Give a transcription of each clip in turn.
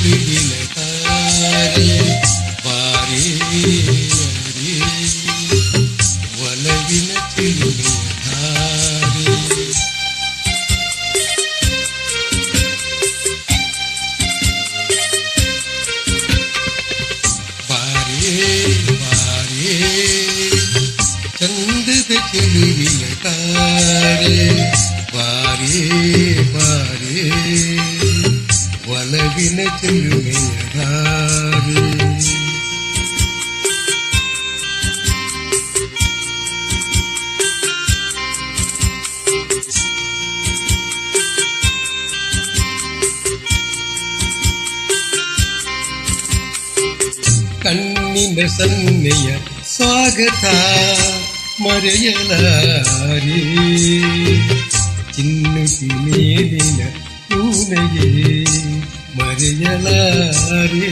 ಚೆಲುವಿನ ತಾರೆ ಬಾರೇ ಬಾರೇ ಒಲವಿನ ಚೆಲುವಿನ ತಾರೆ ಬಾರೇ ಬಾರೇ ಚಂದದ ಚೆಲುವಿನ ತಾರೆ ಬಾರೇ ಬಾರೇ ಒಲವಿನ ಚೆಲುವೆಯ ದಾರಿ ಕಣ್ಣಿನ ಸನ್ನೆಯ ಸ್ವಾಗತ ಮರೆಯಲಾರೆ ಚಿನ್ನುಟಿ ಮೇಲಿನ ಪೂನೆಯೇ ಮರೆಯಲಾರೆ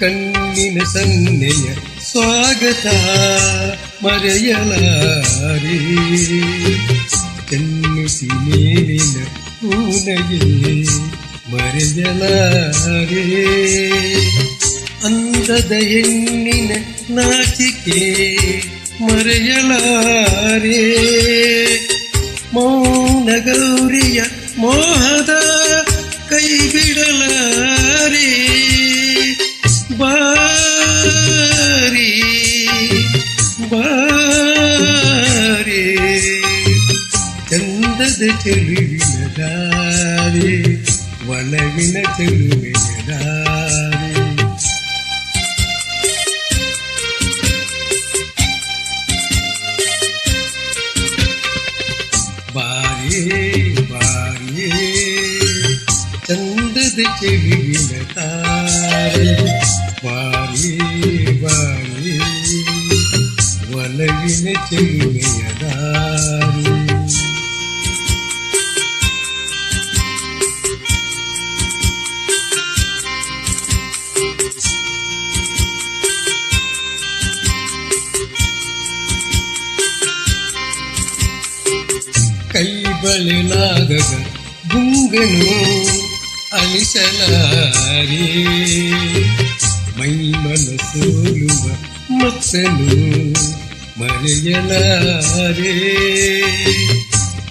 ಕಣ್ಣಿನ ಸನ್ನೆಯ ಸ್ವಾಗತ ಮರೆಯಲಾರೆ ಚಿನ್ನುಟಿ ಮೇಲಿನ ಪೂನೆಯೇ ಮರೆಯಲಾರೆ ಅಂದದ ಹೆಣ್ಣಿನ ನಾಚಿಕೆ ಮರೆಯಲಾರೆ ಮೌನ ಗೌರಿಯ ಮೋಹದ ಕೈ ಬಿಡಲಾರೆ ಬಾರಿ ಬಾರಿ ಚಂದದ ಚೆಲುವಿನ ದಾರಿ ಒಲವಿನ ಚೆಲುವಿನ ದಾರಿ ಬಾರೇ ಬಾರೇ ಚಂದದ ಚೆಲುವಿನ ತಾರೆ ಬಾರೇ ಬಾರೇ ಒಲವಿನ ಚೆಲುವೆಯ ದಾರಿ ಕೈ ಬಳೆಲಾಗದ ಗುಂಗನು ಅಳಿಸಲಾರೆ ಮೈ ಮನಸೋಲುವ ಮಕ್ಕಳು ಮರೆಯಲಾರೆ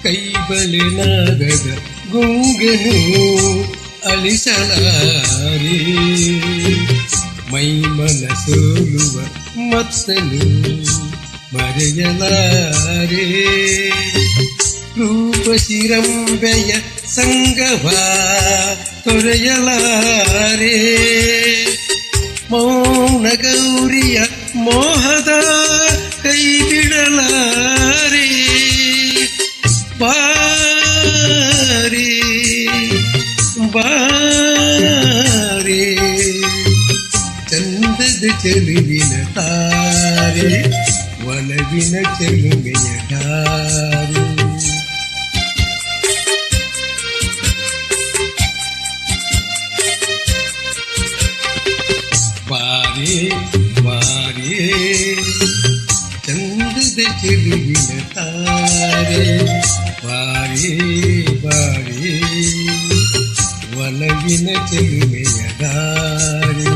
ಕೈ ಬಳೆಲಾಗದ ಗುಂಗನು ಅಳಿಸಲಾರೆ ಮೈ ಮನಸೋಲುವ ಮಕ್ಕಳು ಮರೆಯಲಾರೆ ರೂಪಶಿರಂಬೆಯ ಸಂಗವ ತೊರೆಯಲಾರೆ ಮೌನ ಗೌರಿಯ ಮೋಹದ ಕೈ ಬಿಡಲಾರೆ ಬಾರಿ ಬಾರಿ ಚಂದದ ಚೆಲುವಿನ ತಾರೆ ಒಲವಿನ ಚೆಲುವೆಯ ದಾರಿ ಬಾರೇ ಬಾರೇ ಚಂದದ ಚೆಲುವಿನ ತಾರೆ ಬಾರೇ ಬಾರೇ ಒಲವಿನ ಚೆಲುವೆಯ ದಾರಿ